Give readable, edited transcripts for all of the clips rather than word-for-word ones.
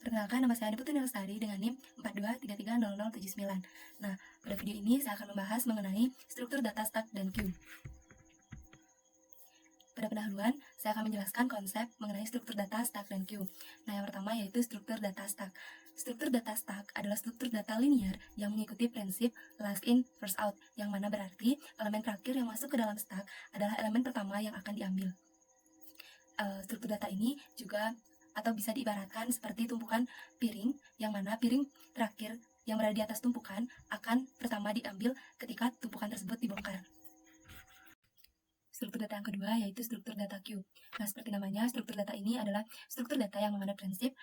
Perkenalkan, nama saya Putri Lestari dengan NIM 42330079. Nah, pada video ini saya akan membahas mengenai struktur data stack dan queue. Pada pendahuluan, saya akan menjelaskan konsep mengenai struktur data stack dan queue. Nah, yang pertama yaitu struktur data stack. Struktur data stack adalah struktur data linear yang mengikuti prinsip last in, first out, yang mana berarti elemen terakhir yang masuk ke dalam stack adalah elemen pertama yang akan diambil. Struktur data ini juga atau bisa diibaratkan seperti tumpukan piring, yang mana piring terakhir yang berada di atas tumpukan akan pertama diambil ketika tumpukan tersebut dibongkar. Struktur data yang kedua yaitu struktur data queue. Nah, seperti namanya, struktur data ini adalah struktur data yang mengandung prinsip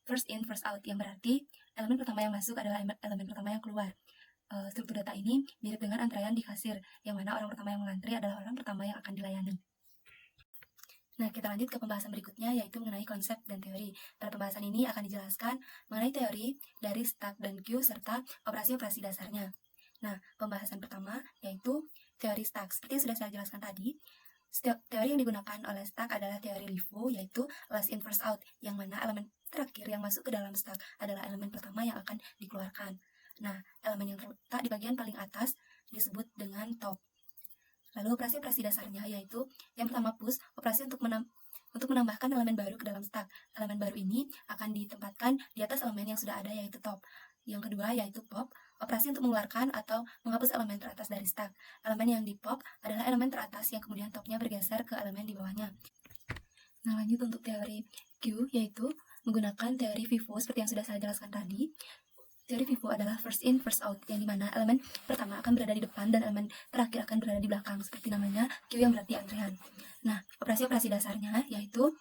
first in, first out, yang berarti elemen pertama yang masuk adalah elemen pertama yang keluar. Struktur data ini mirip dengan antrean di kasir, yang mana orang pertama yang mengantri adalah orang pertama yang akan dilayani. Nah, kita lanjut ke pembahasan berikutnya, yaitu mengenai konsep dan teori. Pada pembahasan ini akan dijelaskan mengenai teori dari stack dan queue serta operasi-operasi dasarnya. Nah, pembahasan pertama yaitu teori stack. Seperti yang sudah saya jelaskan tadi, teori yang digunakan oleh stack adalah teori LIFO, yaitu last in first out, yang mana elemen terakhir yang masuk ke dalam stack adalah elemen pertama yang akan dikeluarkan. Nah, elemen yang terletak di bagian paling atas disebut dengan top. Lalu operasi-operasi dasarnya yaitu yang pertama push, operasi untuk menambahkan elemen baru ke dalam stack. Elemen baru ini akan ditempatkan di atas elemen yang sudah ada yaitu top. Yang kedua yaitu pop, operasi untuk mengeluarkan atau menghapus elemen teratas dari stack. Elemen yang di pop adalah elemen teratas yang kemudian topnya bergeser ke elemen di bawahnya. Nah, lanjut untuk teori Q, yaitu menggunakan teori FIFO seperti yang sudah saya jelaskan tadi. Teori FIFO adalah first in, first out, yang dimana elemen pertama akan berada di depan dan elemen terakhir akan berada di belakang, seperti namanya Q yang berarti antrean. Nah, operasi-operasi dasarnya yaitu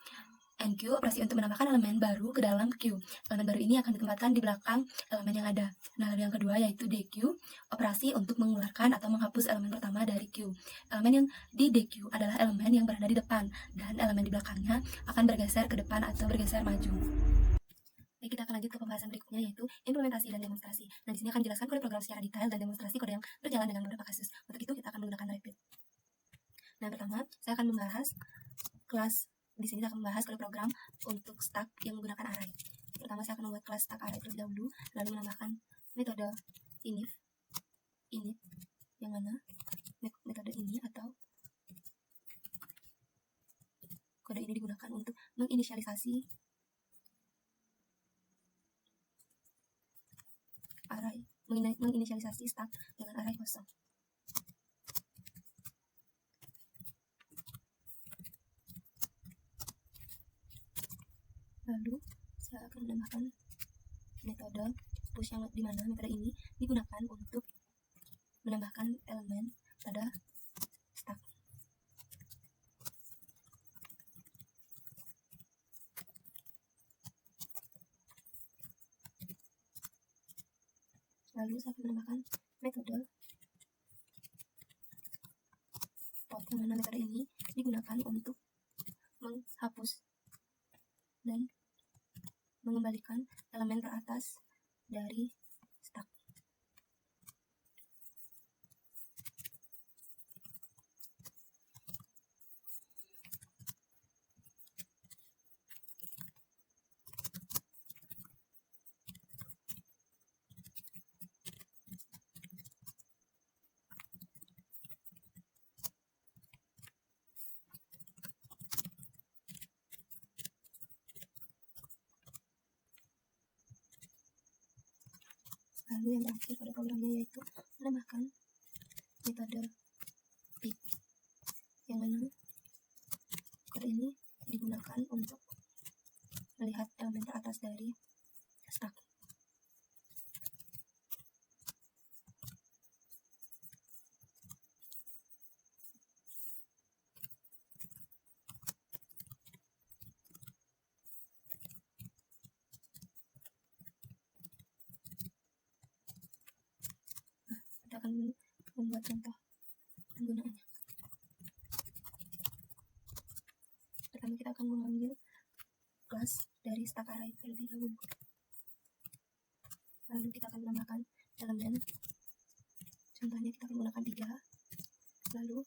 NQ, operasi untuk menambahkan elemen baru ke dalam Q. Elemen baru ini akan ditempatkan di belakang elemen yang ada. Nah, lalu yang kedua yaitu DQ, operasi untuk mengeluarkan atau menghapus elemen pertama dari Q. Elemen yang di DQ adalah elemen yang berada di depan, dan elemen di belakangnya akan bergeser ke depan atau bergeser maju. Baik, kita akan lanjut ke pembahasan berikutnya yaitu implementasi dan demonstrasi. Nah, di sini akan dijelaskan kode program secara detail dan demonstrasi kode yang berjalan dengan beberapa kasus. Untuk itu kita akan menggunakan Rapid. Nah, pertama saya akan membahas kelas. Di sini saya akan membahas kode program untuk stack yang menggunakan array. Pertama saya akan membuat kelas stack array terlebih dahulu, lalu menambahkan metode init yang mana metode ini atau kode ini digunakan untuk menginisialisasi array, menginisialisasi stack dengan array kosong. Lalu saya akan menambahkan metode push yang dimana metode ini digunakan untuk menambahkan elemen pada stack. Lalu saya akan menambahkan metode pop, yang mana metode ini digunakan untuk menghapus dan mengembalikan elemen teratas dari stack. Lalu yang terakhir pada programnya yaitu menambahkan metode pick, yang mana kode ini digunakan untuk melihat elemen teratas dari stack. Kita akan membuat contoh penggunaannya. Pertama kita akan mengambil kelas dari stack array terlebih dahulu. Lalu kita akan menambahkan elemen. Contohnya kita akan menggunakan 3, lalu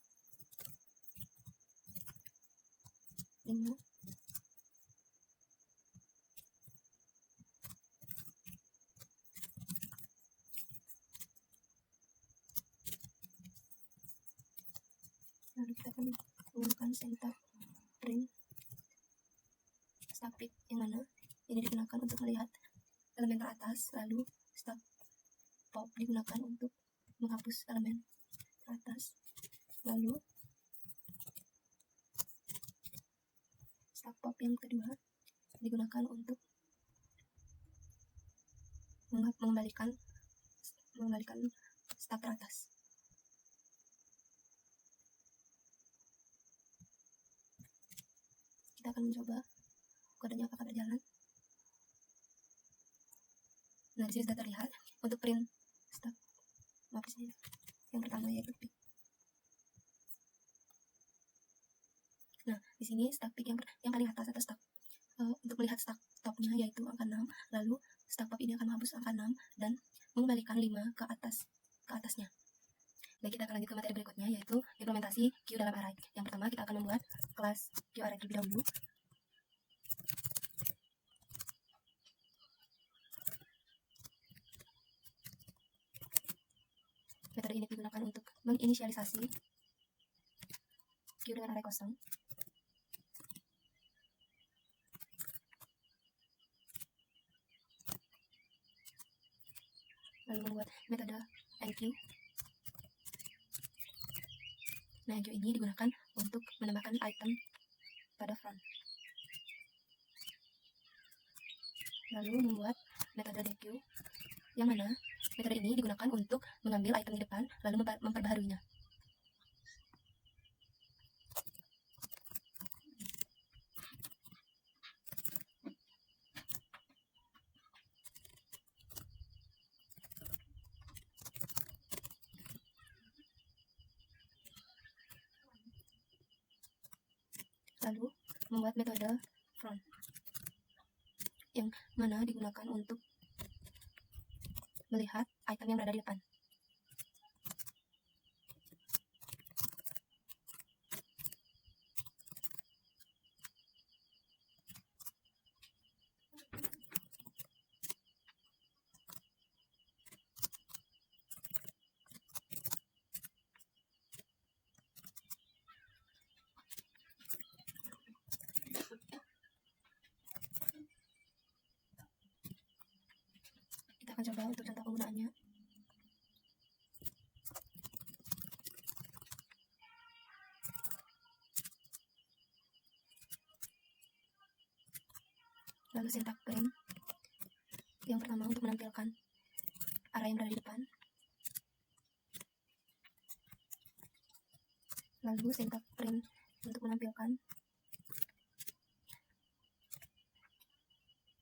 5, kita akan menggunakan syntax print stack pick, yang mana ini digunakan untuk melihat elemen teratas, lalu stack pop digunakan untuk menghapus elemen teratas, lalu stack pop yang kedua digunakan untuk mengembalikan stack teratas. Kita akan mencoba kodenya apakah berjalan. Nah, di sini sudah terlihat untuk print stack yang pertama yaitu pick. Nah, di sini stack pick yang paling atas atau stack untuk melihat stack topnya yaitu angka 6, lalu stack pop ini akan menghapus angka 6 dan mengembalikan 5 ke atasnya. Dan kita akan lanjut ke materi berikutnya, yaitu implementasi Q dalam array. Yang pertama kita akan membuat kelas Q array terlebih dahulu. Metode ini digunakan untuk menginisialisasi Q dengan array kosong. Lalu membuat metode enq. Nah, enq ini digunakan untuk menambahkan item pada front. Lalu membuat metode deq, yang mana metode ini digunakan untuk mengambil item di depan lalu memperbaharuinya. Lalu membuat metode front, yang mana digunakan untuk melihat item yang berada di depan. Kita akan coba untuk contoh penggunaannya. Lalu syntax print yang pertama untuk menampilkan array yang berada di depan. Lalu syntax print untuk menampilkan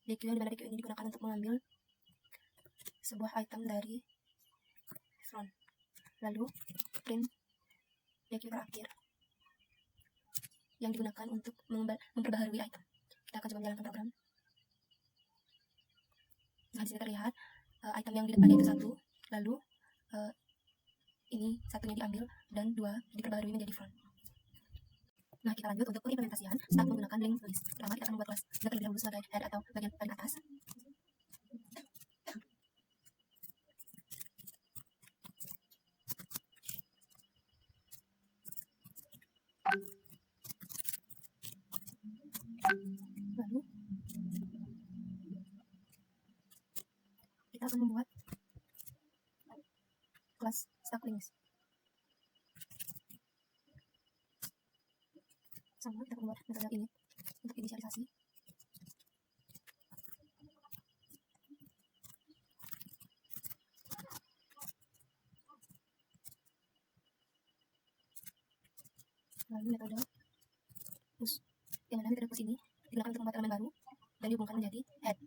deq, yang dimana deq ini digunakan untuk mengambil sebuah item dari front. Lalu print deq terakhir yang digunakan untuk memperbaharui item. Kita akan coba menjalankan program. Nah, di sini terlihat item yang di depannya itu 1, lalu ini satunya diambil dan 2 diperbaharui menjadi front. Nah, kita lanjut untuk pengimplementasian stack menggunakan linked list. Pertama, kita akan membuat kelas terlebih dahulu sebagai head atau bagian paling atas. Lalu kita akan membuat kelas stack links. Sama, kita akan membuat metode init untuk inisialisasi. Lalu metode push, yang mana metode push ini digunakan untuk membuat elemen baru dan dihubungkan menjadi head.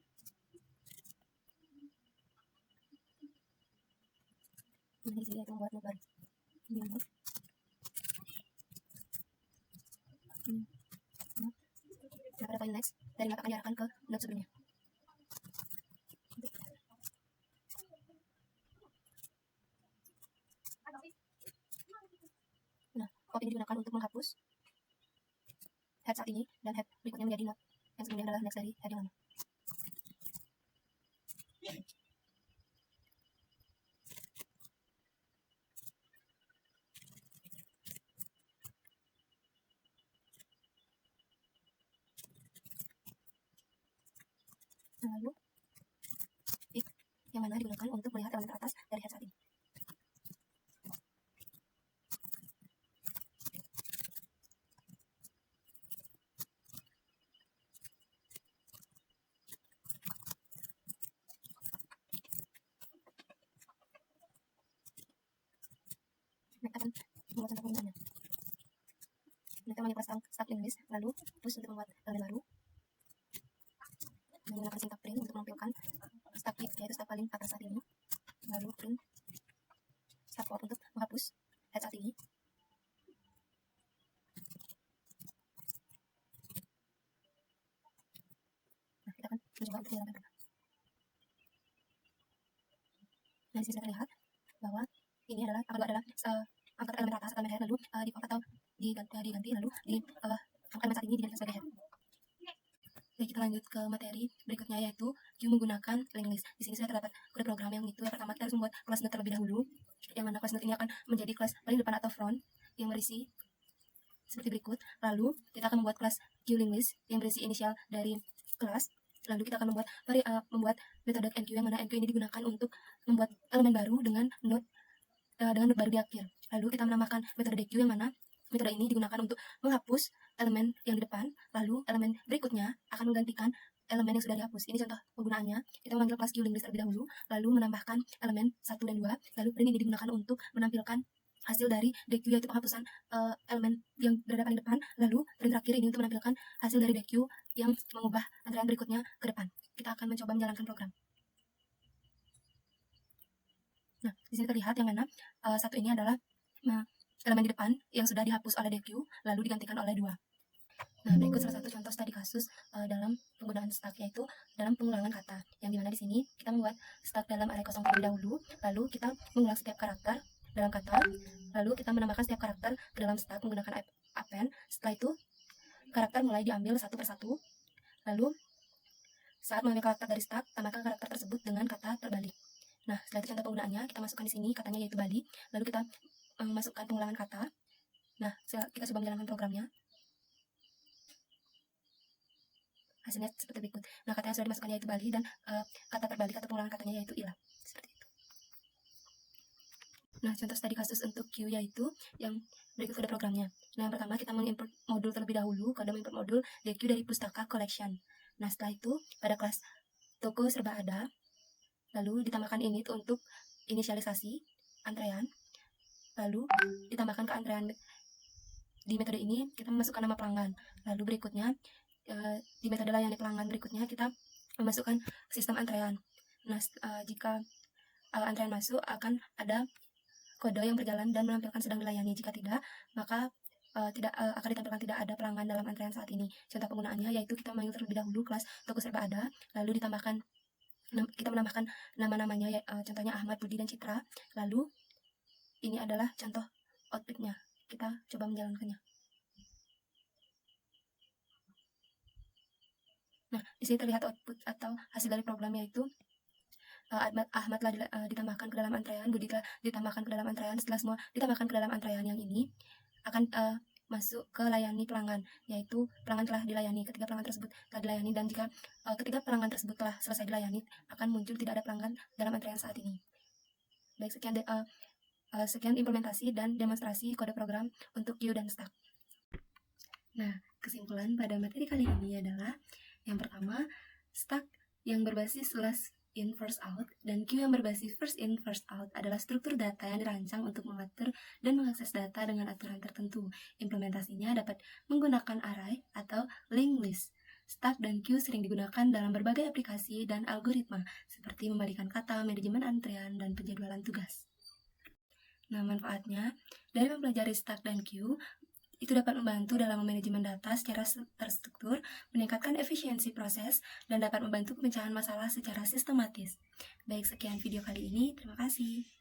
Nah, di sini kita membuat node baru. Nah, pada poin next, dari map akan diarahkan ke node sebelumnya. Nah, pop ini digunakan untuk menghapus head saat ini dan head berikutnya menjadi node yang sebelumnya adalah next dari head yang lama. Lalu if yang mana digunakan untuk melihat elemen teratas dari head saat ini. Nah, kita akan membuat contoh penggunaannya. Nah, kita manipulasi stack linguist, lalu push untuk membuat elemen baru. Menggunakan syntax print untuk menampilkan stack if, yaitu stack paling atas saat ini. Lalu print stack out untuk menghapus head saat ini. Nah, kita akan mencoba untuk menjalankan program. Nah, di sini kita lihat bahwa ini adalah angkat elemen atas atau elemen head, lalu default atau diganti lalu di elemen saat ini diganti sebagai head. Oke, kita lanjut ke materi berikutnya, yaitu Q menggunakan linked list. Di sini sudah terdapat kode program yang itu. Yang pertama, kita harus membuat kelas node terlebih dahulu, yang mana kelas node ini akan menjadi kelas paling depan atau front yang berisi seperti berikut. Lalu kita akan membuat kelas Q linked list yang berisi inisial dari kelas. Lalu kita akan membuat metode enq, yang mana enq ini digunakan untuk membuat elemen baru dengan node baru di akhir. Lalu kita menambahkan metode deq, yang mana metode ini digunakan untuk menghapus elemen yang di depan, lalu elemen berikutnya akan menggantikan elemen yang sudah dihapus. Ini contoh penggunaannya. Kita memanggil kelas QLinguist terlebih dahulu, lalu menambahkan elemen 1 dan 2, lalu print ini digunakan untuk menampilkan hasil dari deq, yaitu penghapusan elemen yang berada paling depan, lalu print terakhir ini untuk menampilkan hasil dari deq yang mengubah antrean berikutnya ke depan. Kita akan mencoba menjalankan program. Nah, di sini terlihat yang mana satu ini adalah elemen di depan yang sudah dihapus oleh deq, lalu digantikan oleh 2. Nah, berikut salah satu contoh studi kasus dalam penggunaan stack, yaitu dalam pengulangan kata, yang dimana di sini kita membuat stack dalam array kosong terlebih dahulu, lalu kita mengulang setiap karakter dalam kata, lalu kita menambahkan setiap karakter ke dalam stack menggunakan append. Setelah itu karakter mulai diambil satu persatu, lalu saat mengambil karakter dari stack, tambahkan karakter tersebut dengan kata terbalik. Nah, setelah itu contoh penggunaannya, kita masukkan di sini katanya yaitu balik, lalu kita masukkan pengulangan kata. Nah, kita coba menjalankan programnya. Hasilnya seperti berikut. Nah, kata yang sudah dimasukkan yaitu balik, dan kata terbalik atau pengulangan katanya yaitu ilah. Seperti itu. Nah, contoh studi kasus untuk Q yaitu yang berikut kode programnya. Nah, yang pertama kita mengimport modul terlebih dahulu, kode mengimport modul deq dari pustaka collection. Nah, setelah itu pada kelas toko serba ada, lalu ditambahkan init untuk inisialisasi antrean, lalu ditambahkan ke antrean di metode ini kita memasukkan nama pelanggan. Lalu berikutnya di metode layani pelanggan berikutnya kita memasukkan sistem antrean. Nah, jika antrean masuk akan ada kode yang berjalan dan menampilkan sedang dilayani. Jika tidak, maka akan ditampilkan tidak ada pelanggan dalam antrean saat ini. Contoh penggunaannya yaitu kita memanggil terlebih dahulu kelas toko serba ada, lalu kita menambahkan nama-namanya, contohnya Ahmad, Budi, dan Citra. Lalu ini adalah contoh outputnya. Kita coba menjalankannya. Nah, di sini terlihat output atau hasil dari program, yaitu Ahmad telah ditambahkan ke dalam antrean, Budi telah ditambahkan ke dalam antrean. Setelah semua ditambahkan ke dalam antrean yang ini, akan masuk ke layani pelanggan, yaitu pelanggan telah dilayani. Ketiga pelanggan tersebut telah dilayani, dan jika ketiga pelanggan tersebut telah selesai dilayani, akan muncul tidak ada pelanggan dalam antrean saat ini. Baik, sekian implementasi dan demonstrasi kode program untuk Q dan stack. Nah, kesimpulan pada materi kali ini adalah yang pertama, stack yang berbasis last in first out dan Q yang berbasis first in first out adalah struktur data yang dirancang untuk mengatur dan mengakses data dengan aturan tertentu. Implementasinya dapat menggunakan array atau linked list. Stack dan Q sering digunakan dalam berbagai aplikasi dan algoritma seperti membalikan kata, manajemen antrean, dan penjadwalan tugas. Nah, manfaatnya dari mempelajari stack dan Q itu dapat membantu dalam manajemen data secara terstruktur, meningkatkan efisiensi proses, dan dapat membantu pemecahan masalah secara sistematis. Baik, sekian video kali ini. Terima kasih.